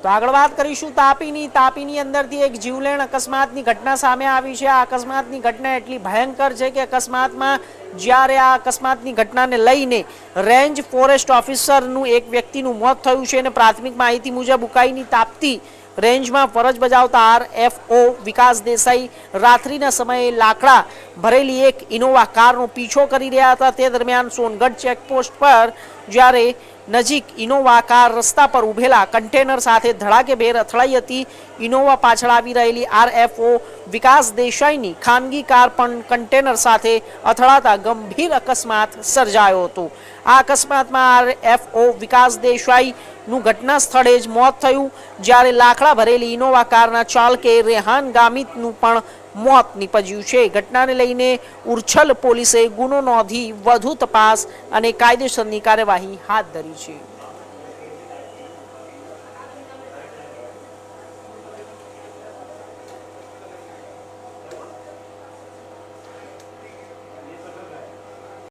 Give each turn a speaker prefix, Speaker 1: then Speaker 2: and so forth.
Speaker 1: તો આગળ વાત કરીશું તાપીની અંદરથી એક જીવલેણ અકસ્માતની ઘટના સામે આવી છે। આ અકસ્માતની ઘટના એટલી ભયંકર છે કે અકસ્માતમાં જ્યારે આ અકસ્માતની ઘટનાને લઈને રેન્જ ફોરેસ્ટ ઓફિસરનું એક વ્યક્તિનું મોત થયું છે અને પ્રાથમિક માહિતી મુજબ ઉકાઈની તાપતી રેન્જમાં ફરજ બજાવતા આરએફઓ વિકાસ દેસાઈ રાત્રિના સમયે લાકડા ભરેલી એક ઇનોવા કારનો પીછો કરી રહ્યા હતા। તે દરમિયાન સોનગઢ ચેકપોસ્ટ પર જ્યારે નજીક ઇનોવા કાર રસ્તા પર ઉભેલા કન્ટેનર સાથે ધડાકેભેર અથડાઈ હતી। ઇનોવા પાછળ આવી રહેલી આરએફઓ વિકાસ દેસાઈની ખાનગી કાર પણ કન્ટેનર સાથે અથડાતા ગંભીર અકસ્માત સર્જાયો હતો। આ અકસ્માતમાં આરએફઓ વિકાસ દેસાઈનું ઘટના સ્થળે જ મોત થયું, જ્યારે લાકડા ભરેલી ઇનોવા કારના ચાલકે રેહાન ગામિતનું પણ મોત નીપજ્યું છે। ઘટનાને લઈને ઉરછલ પોલીસે ગુનો નોંધી વધુ તપાસ અને કાયદેસરની કાર્યવાહી હાથ ધરી છે।